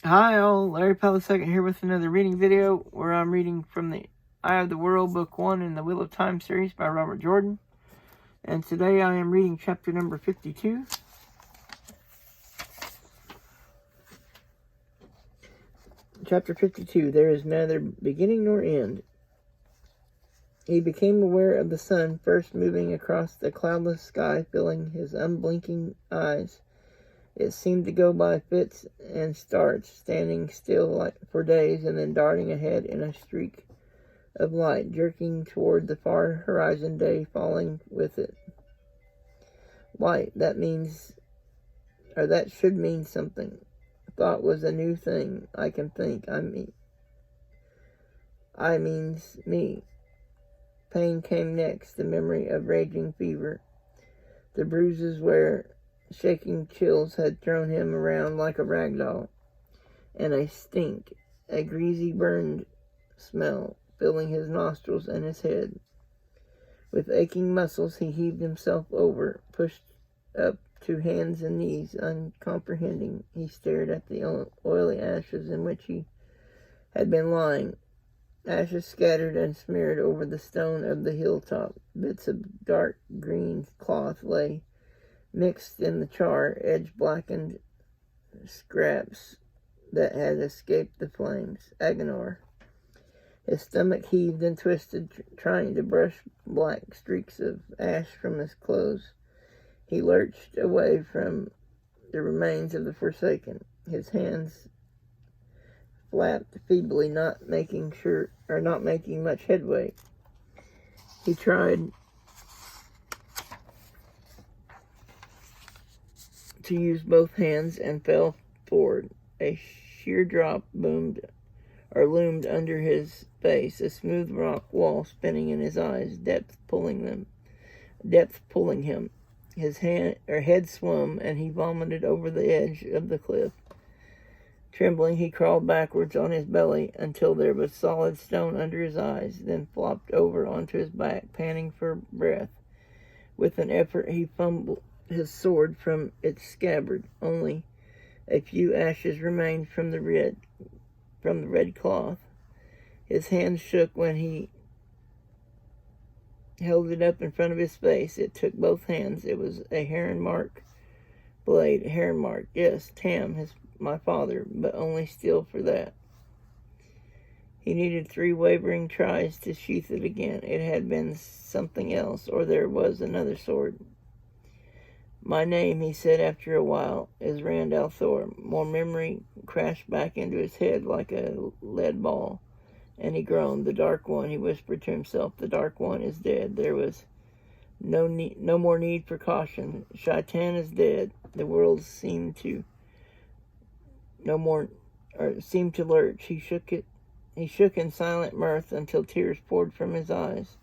Hi all, Larry Powell II here with another reading video where I'm reading from the Eye of the World, Book 1 in the Wheel of Time series by Robert Jordan. And today I am reading chapter number 52. Chapter 52, There is neither beginning nor end. He became aware of the sun first moving across the cloudless sky, filling his unblinking eyes. It seemed to go by fits and starts, standing still for days and then darting ahead in a streak of light, jerking toward the far horizon, day falling with it. Light, that should mean something. Thought was a new thing. I can think. I means me. Pain came next, the memory of raging fever. The bruises where shaking chills had thrown him around like a rag doll. And a stink, a greasy burned smell, filling his nostrils and his head. With aching muscles he heaved himself over, pushed up to hands and knees, uncomprehending. He stared at the oily ashes in which he had been lying. Ashes scattered and smeared over the stone of the hilltop. Bits of dark green cloth lay mixed in the char, edge-blackened scraps that had escaped the flames. Agonor. His stomach heaved and twisted, trying to brush black streaks of ash from his clothes. He lurched away from the remains of the Forsaken. His hands flapped feebly, not making much headway. He tried to use both hands and fell forward. A sheer drop loomed under his face, a smooth rock wall spinning in his eyes, depth pulling him. His head swam, and he vomited over the edge of the cliff. Trembling, he crawled backwards on his belly until there was solid stone under his eyes, then flopped over onto his back, panting for breath. With an effort, he fumbled his sword from its scabbard. Only a few ashes remained from the red cloth. His hands shook when he held it up in front of his face. It took both hands. It was a heron mark blade. Heron mark. Yes, Tam, my father, but only steel for that. He needed 3 wavering tries to sheath it again. It had been something else, or there was another sword. My name, he said after a while, is Randall Thor. More memory crashed back into his head like a lead ball, and he groaned. The Dark One, he whispered to himself, the Dark One is dead. There was no more need for caution. Shaitan is dead. The world seemed to lurch. He shook in silent mirth until tears poured from his eyes.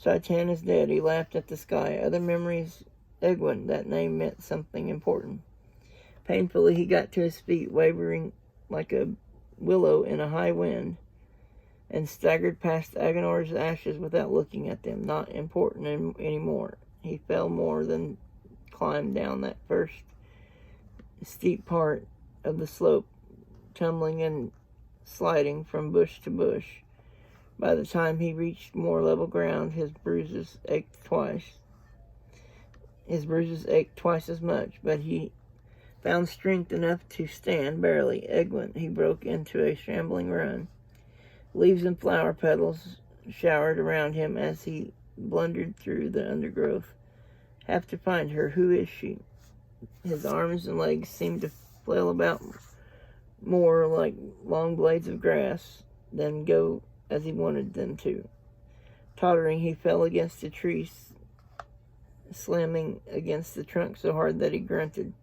Shaitan is dead. He laughed at the sky. Other memories. Egwin, that name meant something important. Painfully he got to his feet, wavering like a willow in a high wind, and staggered past Agonor's ashes without looking at them. Not important anymore. He fell more than climbed down that first steep part of the slope, tumbling and sliding from bush to bush. By the time he reached more level ground, his bruises ached twice as much, but he found strength enough to stand barely. Egwin, he broke into a shambling run. Leaves and flower petals showered around him as he blundered through the undergrowth. Have to find her. Who is she? His arms and legs seemed to flail about more like long blades of grass than go as he wanted them to. Tottering, he fell against a tree, slamming against the trunk so hard that he grunted.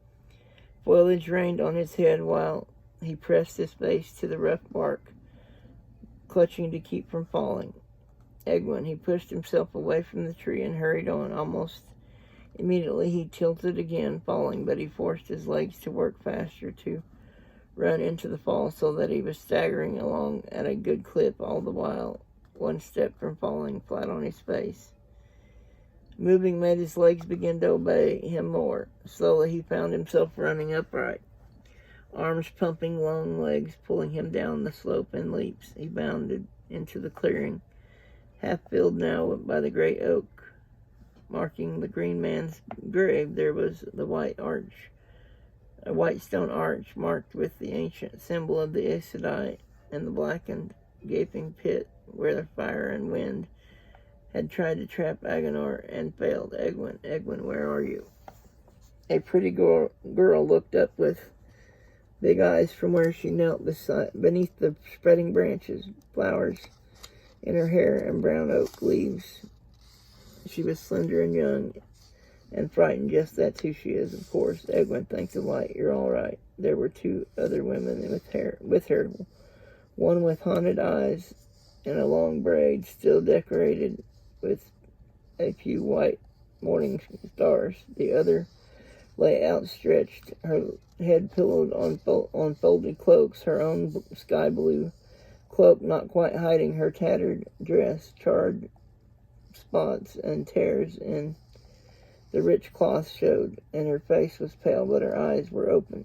Foliage rained on his head while he pressed his face to the rough bark, clutching to keep from falling. Egwin, he pushed himself away from the tree and hurried on. Almost immediately he tilted again, falling, but he forced his legs to work faster to run into the fall, so that he was staggering along at a good clip all the while, one step from falling flat on his face. Moving made his legs begin to obey him more. Slowly he found himself running upright. arms pumping, long legs pulling him down the slope in leaps. He bounded into the clearing, half filled now by the great oak. Marking the green man's grave, there was the white arch, a white stone arch marked with the ancient symbol of the Aes Sedai and the blackened gaping pit where the fire and wind had tried to trap Agonor and failed. Egwin, where are you? A pretty girl looked up with big eyes from where she knelt beneath the spreading branches, flowers in her hair and brown oak leaves. She was slender and young and frightened. Just that's who she is, of course. Egwin, thank the light, you're all right. There were two other women with her, one with haunted eyes and a long braid still decorated with a few white morning stars. The other lay outstretched, her head pillowed on folded cloaks, her own sky blue cloak not quite hiding her tattered dress. Charred spots and tears in the rich cloth showed, and her face was pale, but her eyes were open.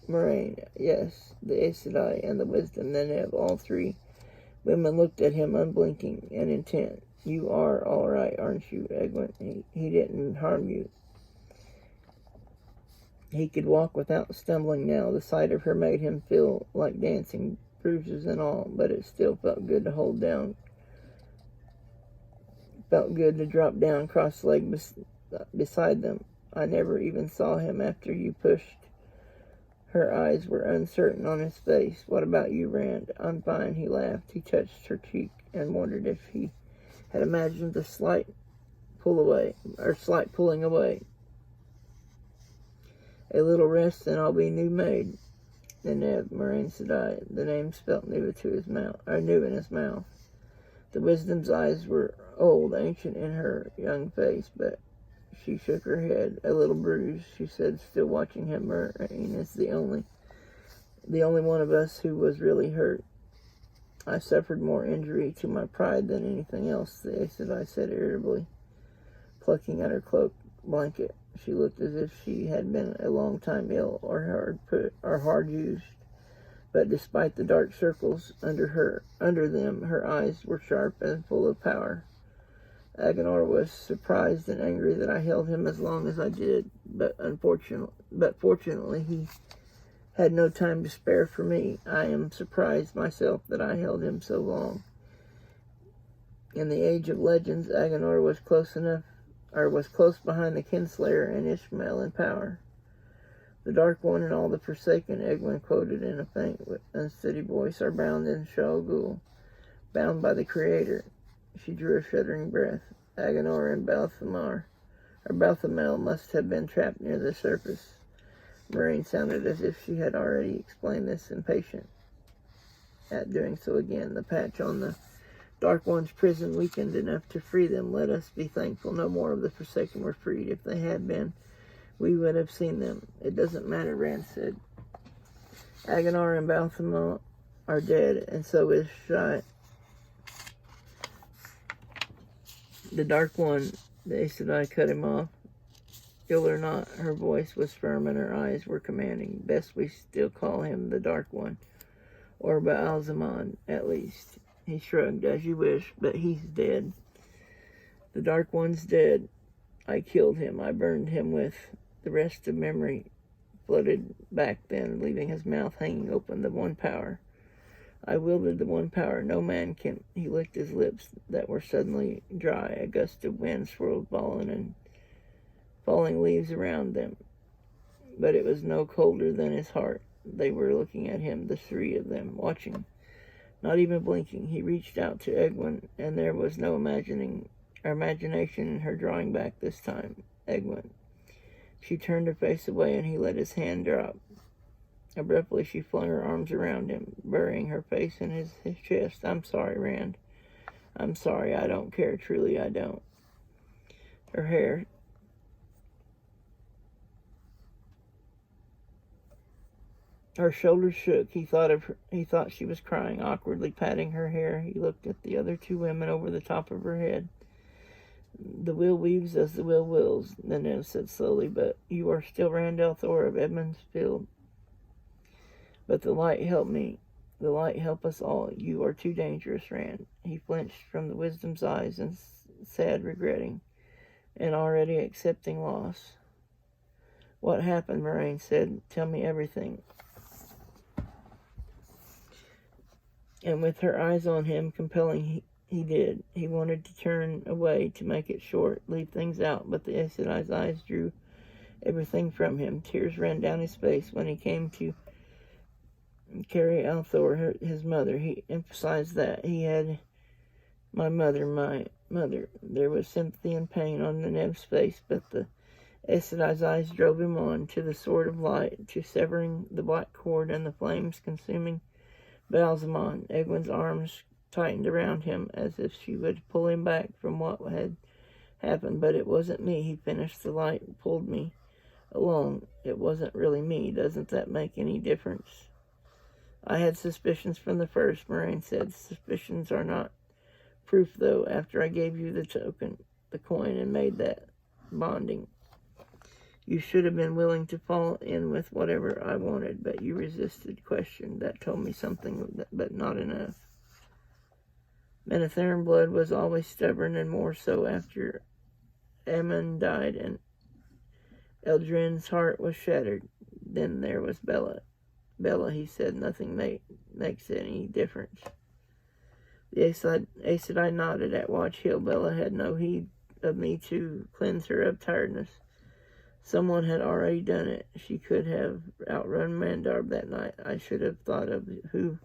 Moraine, yes, the Aes Sedai and the wisdom, Neneb, all three women looked at him unblinking and intent. You are all right, aren't you, Egwin? He didn't harm you. He could walk without stumbling now. The sight of her made him feel like dancing, bruises and all, but it still felt good to hold down. Felt good to drop down cross-legged beside them. I never even saw him after you pushed. Her eyes were uncertain on his face. What about you, Rand? I'm fine, he laughed. He touched her cheek and wondered if he had imagined the slight pulling away. A little rest and I'll be new made. Neneb, Moraine Sedai. The name spelt new in his mouth. The wisdom's eyes were old, ancient in her young face, but she shook her head, a little bruised. She said, still watching him, Moraine is the only one of us who was really hurt. I suffered more injury to my pride than anything else, the Aes Sedai said irritably, plucking at her cloak blanket. She looked as if she had been a long time ill or hard used. But despite the dark circles under them, her eyes were sharp and full of power. Agonor was surprised and angry that I held him as long as I did, but fortunately he had no time to spare for me. I am surprised myself that I held him so long. In the age of legends, Agonor was close behind the Kinslayer and Ishmael in power. The Dark One and all the Forsaken, Egwin quoted in a faint, unsteady voice, are bound in Shal Ghul, bound by the Creator. She drew a shuddering breath. Agonor and Balthamel must have been trapped near the surface. Moraine sounded as if she had already explained this, impatient at doing so again. The patch on the Dark One's prison weakened enough to free them. Let us be thankful no more of the Forsaken were freed. If they had been, we would have seen them. It doesn't matter, Rand said. Agonor and Balcomo are dead, and so is Shai. The Dark One, the Aes Sedai cut him off. Ill or not, her voice was firm and her eyes were commanding. Best we still call him the Dark One, or Baal-Zaman, at least. He shrugged, as you wish, but he's dead. The Dark One's dead. I killed him. I burned him with the rest of memory floated back then, leaving his mouth hanging open. The one power. I wielded the one power. No man can. He licked his lips that were suddenly dry. A gust of wind swirled falling leaves around them. But it was no colder than his heart. They were looking at him, the three of them, watching, not even blinking. He reached out to Egwin, and there was no imagination in her drawing back this time. Egwin. She turned her face away, and he let his hand drop. Abruptly, she flung her arms around him, burying her face in his chest. I'm sorry, Rand. I'm sorry. I don't care. Truly, I don't. Her shoulders shook. He thought she was crying, awkwardly patting her hair. He looked at the other two women over the top of her head. The will weaves as the will wills, Neneb said slowly, but you are still Randall Thor of Edmundsfield. But the light helped me. The light help us all. You are too dangerous, Rand. He flinched from the wisdom's eyes and sad regretting, and already accepting loss. What happened, Moraine said. Tell me everything. And with her eyes on him, compelling, he did. He wanted to turn away to make it short, leave things out, but the Aes Sedai's eyes drew everything from him. Tears ran down his face when he came to carry Althor, his mother. He emphasized that. He had my mother. There was sympathy and pain on Nenev's face, but the Aes Sedai's eyes drove him on to the sword of light, to severing the black cord and the flames consuming Balcomo. Egwene's arms tightened around him as if she would pull him back from what had happened. But it wasn't me, he finished. The light pulled me along. It wasn't really me. Doesn't that make any difference? I had suspicions from the first, Moraine said. Suspicions are not proof, though. After I gave you the token, the coin, and made that bonding, you should have been willing to fall in with whatever I wanted, but you resisted. Question. That told me something, but not enough. Menetherin blood was always stubborn, and more so after Aemon died, and Eldrin's heart was shattered. Then there was Bella. Bella, he said, nothing makes any difference. The Aes Sedai nodded at Watch Hill. Bella had no heed of me to cleanse her of tiredness. Someone had already done it. She could have outrun Mandarb that night. I should have thought of who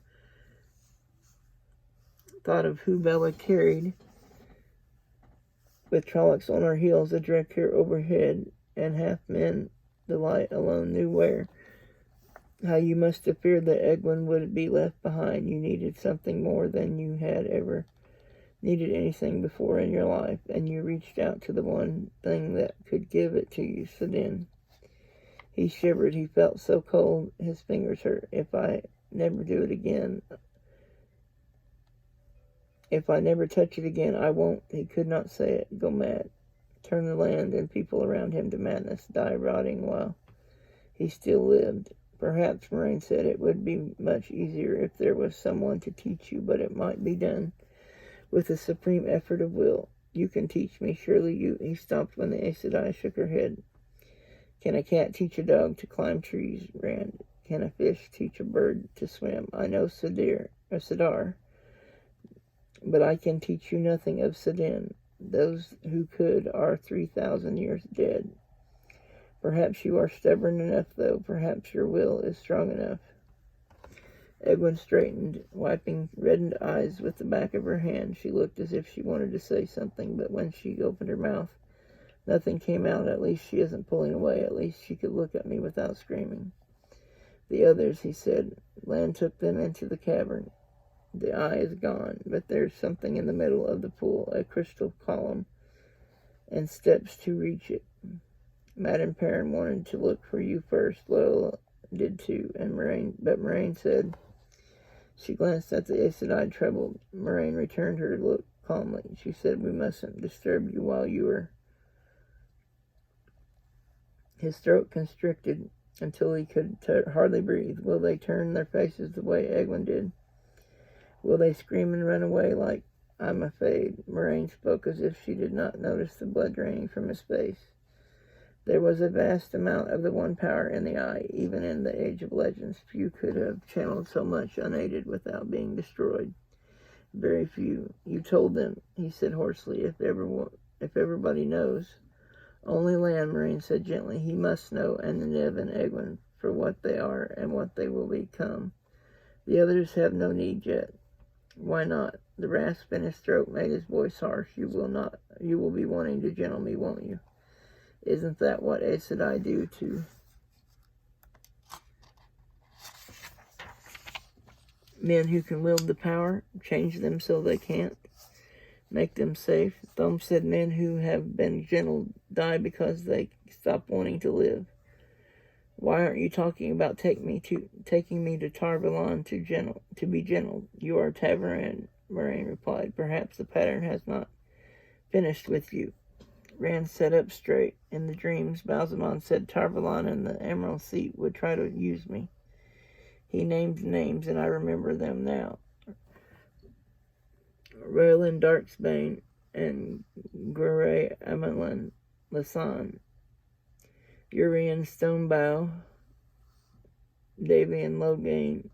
Bella carried, with Trollocs on her heels, a Drekir overhead, and half men. The light alone knew where. How you must have feared that Egwene would be left behind. You needed something more than you had ever needed anything before in your life, and you reached out to the one thing that could give it to you, Cedin. He shivered. He felt so cold, his fingers hurt. If I never touch it again, I won't. He could not say it. Go mad. Turn the land and people around him to madness. Die rotting while he still lived. Perhaps, Moraine said, it would be much easier if there was someone to teach you, but it might be done with a supreme effort of will. You can teach me, surely you... He stopped when the Aes Sedai shook her head. Can a cat teach a dog to climb trees, Rand? Can a fish teach a bird to swim? I know Sidar, but I can teach you nothing of Cedin. Those who could are 3,000 years dead. Perhaps you are stubborn enough, though. Perhaps your will is strong enough. Egwene straightened, wiping reddened eyes with the back of her hand. She looked as if she wanted to say something, but when she opened her mouth, nothing came out. At least she isn't pulling away. At least she could look at me without screaming. The others, he said. Lan took them into the cavern. The eye is gone, but there's something in the middle of the pool, a crystal column, and steps to reach it. Madame Perrin wanted to look for you first. Loyola did too, but Moraine said... She glanced at the Aes Sedai, troubled. Moraine returned her look calmly. She said, we mustn't disturb you while you are... His throat constricted until he could hardly breathe. Will they turn their faces the way Egwene did? Will they scream and run away like I'm afraid? Moraine spoke as if she did not notice the blood draining from his face. There was a vast amount of the one power in the eye. Even in the Age of Legends, few could have channeled so much unaided without being destroyed. Very few. You told them, he said hoarsely, if everybody knows. Only Lan, Moraine said gently. He must know, and Nev and Egwene, for what they are and what they will become. The others have no need yet. Why not? The rasp in his throat made his voice harsh. You will be wanting to gentle me, won't you? Isn't that what Aes Sedai do to men who can wield the power? Change them so they can't? Make them safe? Thom said men who have been gentle die because they stop wanting to live. Why aren't you talking about taking me to Tar Valon to be gentle? You are Tavaran, Moraine replied. Perhaps the pattern has not finished with you. Rand sat up straight. In the dreams, Balcomo said Tar Valon and the Emerald Seat would try to use me. He named names, and I remember them now. Roland Darksbane and Guere Amelin Lasan, Urian Stonebow, Davian Logane.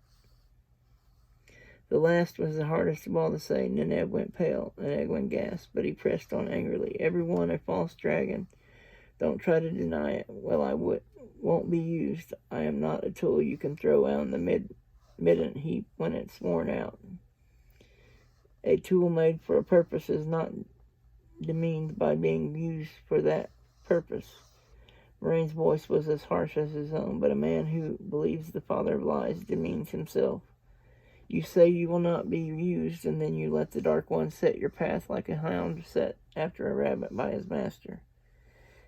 The last was the hardest of all to say. Neneb went pale, and Egwin gasped, but he pressed on angrily. Every one a false dragon. Don't try to deny it. Well, I won't be used. I am not a tool you can throw out in the midden heap when it's worn out. A tool made for a purpose is not demeaned by being used for that purpose. Moraine's voice was as harsh as his own, but a man who believes the father of lies demeans himself. You say you will not be used, and then you let the Dark One set your path like a hound set after a rabbit by his master.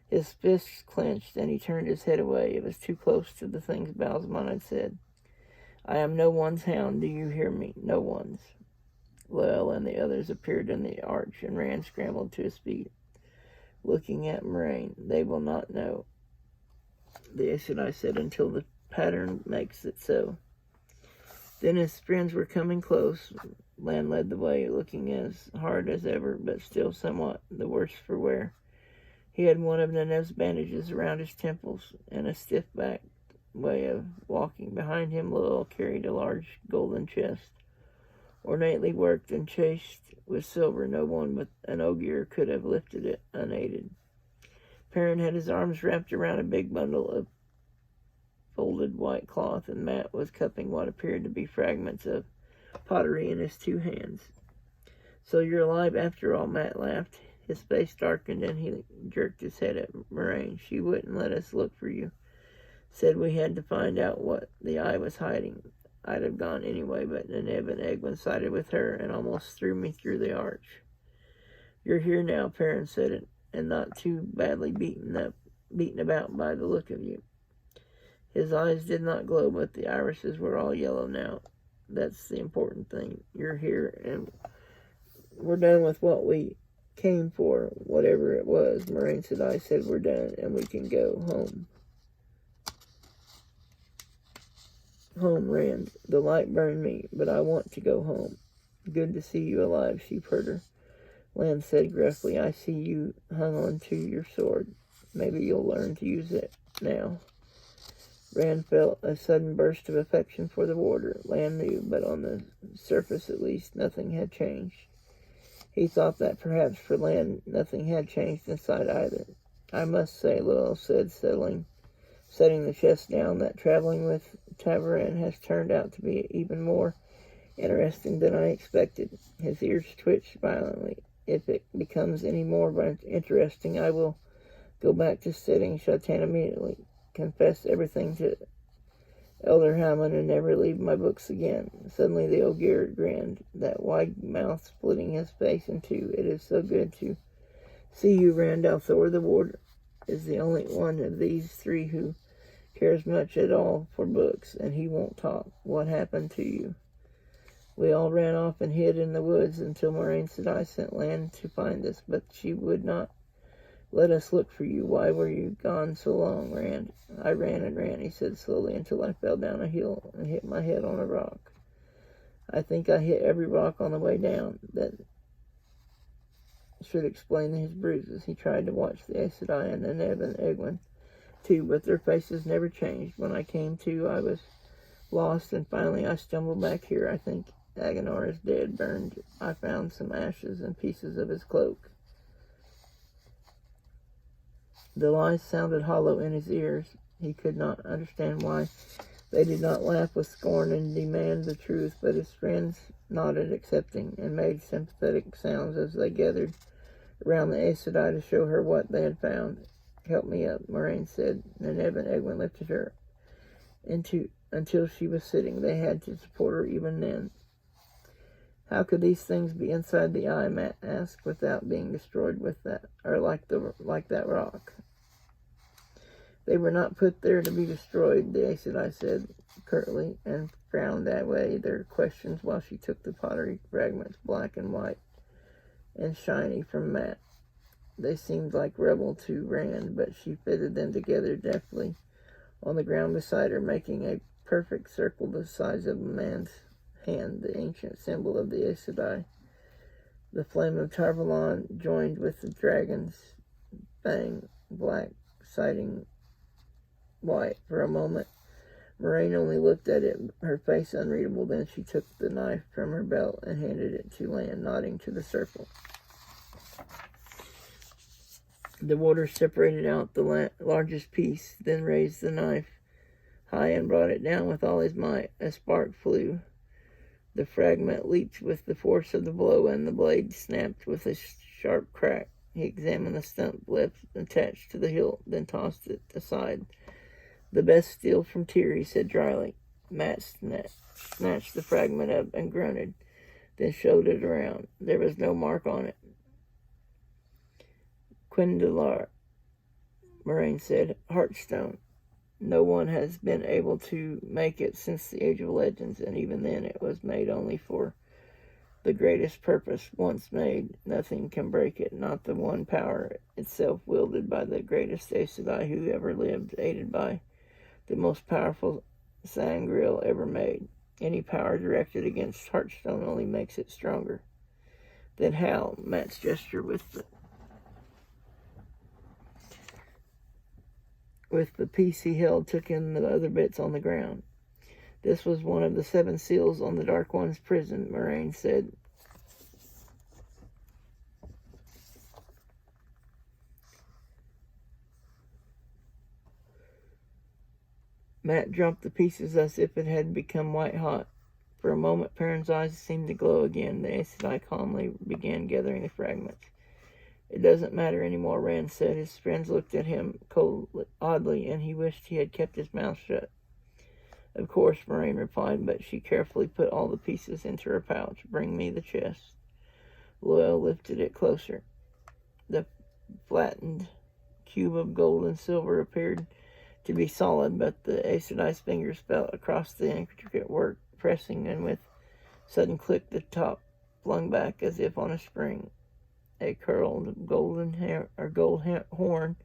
His fists clenched, and he turned his head away. It was too close to the things Balzamon had said. I am no one's hound, do you hear me? No one's. Lel and the others appeared in the arch, and Rand scrambled to his feet, looking at Moraine. They will not know, the Aes Sedai said, until the pattern makes it so. Then his friends were coming close. Lan led the way, looking as hard as ever, but still somewhat the worse for wear. He had one of Nenev's bandages around his temples, and a stiff-backed way of walking. Behind him, Lil carried a large golden chest, ornately worked and chased with silver. No one but an Ogier could have lifted it unaided. Perrin had his arms wrapped around a big bundle of folded white cloth, and Matt was cupping what appeared to be fragments of pottery in his two hands. So you're alive after all, Matt laughed. His face darkened, and he jerked his head at Moraine. She wouldn't let us look for you. Said we had to find out what the eye was hiding. I'd have gone anyway, but Neneb and Egwin sided with her and almost threw me through the arch. You're here now, Perrin said it, and not too badly beaten about by the look of you. His eyes did not glow, but the irises were all yellow now. That's the important thing. You're here, and we're done with what we came for, whatever it was. Moraine said, I said we're done, and we can go home. Home, Rand. The light burned me, but I want to go home. Good to see you alive, sheepherder. Lan said gruffly, I see you hung on to your sword. Maybe you'll learn to use it now. Rand felt a sudden burst of affection for the warder. Lan knew, but on the surface at least, nothing had changed. He thought that perhaps for Lan, nothing had changed inside either. I must say, Lil said, setting the chest down, that traveling with Tavarin has turned out to be even more interesting than I expected. His ears twitched violently. If it becomes any more interesting, I will go back to studying Shatan immediately, confess everything to Elder Hammond, and never leave my books again. Suddenly the Ogier grinned, that wide mouth splitting his face in two. It is so good to see you, Randall Thor. The warder is the only one of these three who cares much at all for books, and he won't talk. What happened to you? We all ran off and hid in the woods until Moraine said I sent Lan to find us, but she would not let us look for you. Why were you gone so long, Rand? I ran and ran, he said slowly, until I fell down a hill and hit my head on a rock. I think I hit every rock on the way down. That should explain his bruises. He tried to watch the Aes Sedai and Neneb and Egwin, too, but their faces never changed. When I came to, I was lost, and finally I stumbled back here. I think Agonor is dead, burned. I found some ashes and pieces of his cloak. The lies sounded hollow in his ears. He could not understand why they did not laugh with scorn and demand the truth, but his friends nodded, accepting, and made sympathetic sounds as they gathered around the Aes Sedai to show her what they had found. Help me up, Moraine said. Neneb and Egwin lifted her until she was sitting. They had to support her even then. How could these things be inside the eye, Matt asked, without being destroyed with that, or like that rock? They were not put there to be destroyed, the Aes Sedai said curtly, and frowned away their questions while she took the pottery fragments, black and white and shiny, from Matt. They seemed like rubble to Rand, but she fitted them together deftly on the ground beside her, making a perfect circle the size of a man's hand, the ancient symbol of the Aes Sedai. The flame of Tarvalon joined with the dragon's fang, black, sighting white. For a moment, Moraine only looked at it, her face unreadable. Then she took the knife from her belt and handed it to Lan, nodding to the circle. The warder separated out the largest piece, then raised the knife high and brought it down with all his might. A spark flew. The fragment leaped with the force of the blow, and the blade snapped with a sharp crack. He examined the stump left attached to the hilt, then tossed it aside. "The best steel from Tyr," he said dryly. Matt snatched the fragment up and grunted, then showed it around. There was no mark on it. "Quindalar," Moraine said. "Heartstone. No one has been able to make it since the Age of Legends, and even then it was made only for the greatest purpose. Once made, nothing can break it, not the one power itself wielded by the greatest Aes Sedai who ever lived, aided by the most powerful Sangreal ever made. Any power directed against Heartstone only makes it stronger." "Then how?" Matt's gesture with the piece he held took in the other bits on the ground. "This was one of the 7 seals on the Dark One's prison," Moraine said. Matt dropped the pieces as if it had become white hot. For a moment, Perrin's eyes seemed to glow again. The Aes Sedai calmly began gathering the fragments. "It doesn't matter anymore," Rand said. His friends looked at him oddly, and he wished he had kept his mouth shut. "Of course," Moraine replied, but she carefully put all the pieces into her pouch. "Bring me the chest." Loyal lifted it closer. The flattened cube of gold and silver appeared to be solid, but the Aes Sedai's fingers felt across the intricate work, pressing, and with sudden click the top flung back as if on a spring. A curled gold horn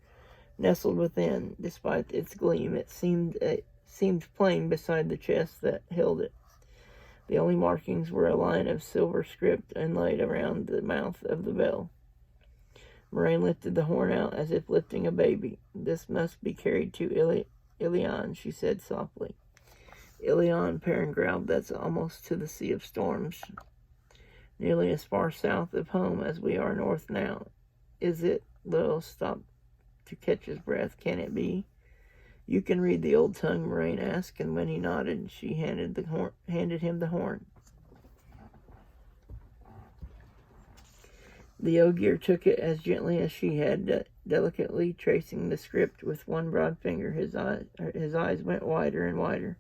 nestled within. Despite its gleam, it seemed plain beside the chest that held it. The only markings were a line of silver script inlaid around the mouth of the bell. Moraine lifted the horn out as if lifting a baby. "This must be carried to Ilion," she said softly. "Ilion," Perrin growled. "That's almost to the Sea of Storms. Nearly as far south of home as we are north now." "Is it?" Lowell stopped to catch his breath. "Can it be?" "You can read the old tongue?" Moraine asked, and when he nodded, she handed him the horn. The Ogier took it as gently as she had, delicately tracing the script with one broad finger. His eyes went wider and wider,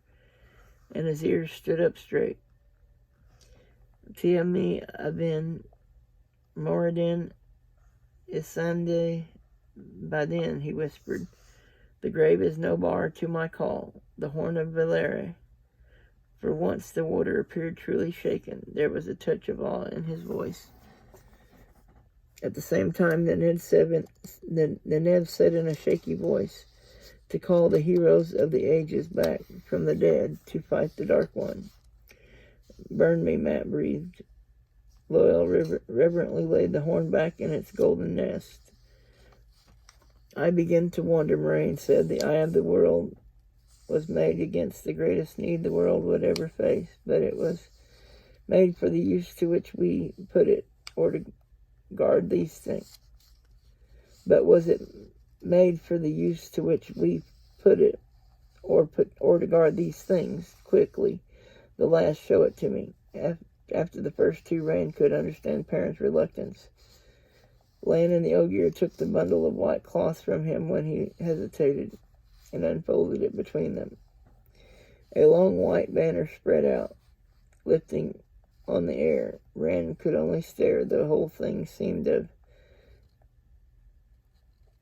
and his ears stood up straight. "Tiami Abin Moradin Isande Badin," he whispered. "The grave is no bar to my call. The horn of Valere." For once the warder appeared truly shaken. There was a touch of awe in his voice. At the same time, the Nev said in a shaky voice, "To call the heroes of the ages back from the dead to fight the Dark One." "Burn me," Matt breathed. Loyal reverently laid the horn back in its golden nest. "I begin to wonder," Moraine said. "The eye of the world was made against the greatest need the world would ever face, but it was made for the use to which we put it, or to guard these things. But was it made for the use to which we put it, or to guard these things? Quickly, the last, show it to me." After the first two, Rand could understand Perrin's reluctance. Lan and the Ogier took the bundle of white cloth from him when he hesitated, and unfolded it between them. A long white banner spread out, lifting on the air. Rand could only stare. The whole thing seemed of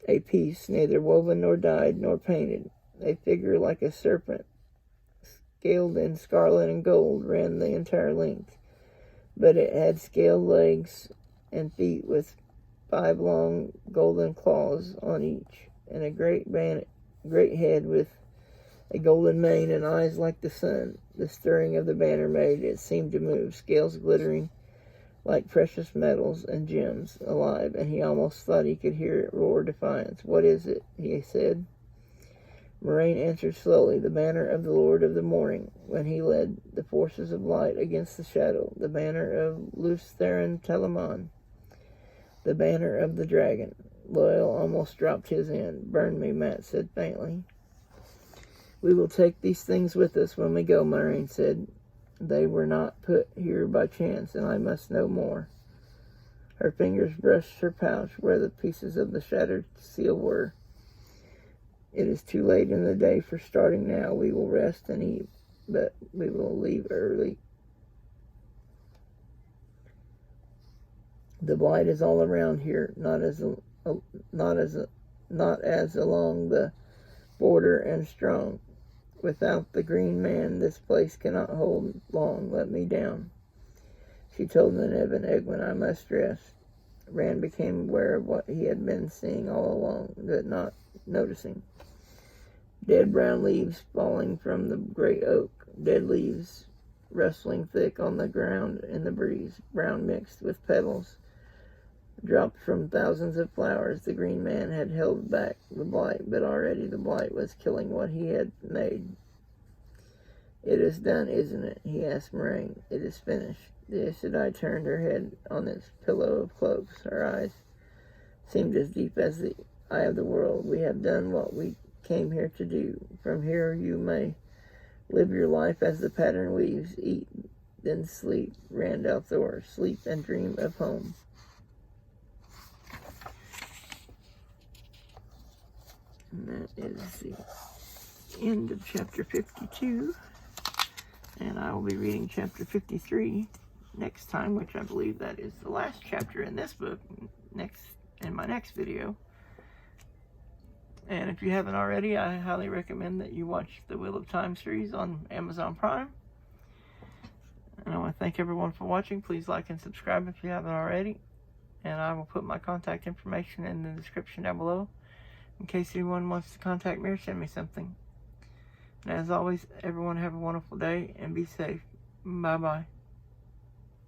a piece, neither woven nor dyed nor painted. A figure like a serpent, scaled in scarlet and gold, ran the entire length, but it had scaled legs and feet with 5 long golden claws on each, and a great head with a golden mane and eyes like the sun. The stirring of the banner made it seem to move, scales glittering like precious metals and gems, alive, and he almost thought he could hear it roar defiance. "What is it?" he said. Moraine answered slowly, "The banner of the Lord of the Morning, when he led the forces of light against the shadow, the banner of Lutheran Telamon, the banner of the dragon." Loyal almost dropped his end. "Burn me," Matt said faintly. "We will take these things with us when we go," Moraine said. "They were not put here by chance, and I must know more." Her fingers brushed her pouch where the pieces of the shattered seal were. "It is too late in the day for starting now. We will rest and eat, but we will leave early. The blight is all around here, not as along the border and strong. Without the green man, this place cannot hold long. Let me down." She told Neneb and Egwin, "I must rest." Rand became aware of what he had been seeing all along, but not noticing. Dead brown leaves falling from the great oak, dead leaves rustling thick on the ground in the breeze, brown mixed with petals dropped from thousands of flowers. The green man had held back the blight, but already the blight was killing what he had made. "It is done, isn't it?" he asked Moraine. "It is finished." The Aes Sedai turned her head on its pillow of cloaks. Her eyes seemed as deep as the eye of the world. "We have done what we came here to do. From here you may live your life as the pattern weaves. Eat, then sleep." Rand outdoors. "Sleep and dream of home." And that is the end of chapter 52. And I will be reading chapter 53 next time, which I believe that is the last chapter in this book in my next video. And if you haven't already, I highly recommend that you watch the Wheel of Time series on Amazon Prime. And I want to thank everyone for watching. Please like and subscribe if you haven't already. And I will put my contact information in the description down below in case anyone wants to contact me or send me something. And as always, everyone have a wonderful day and be safe. Bye-bye.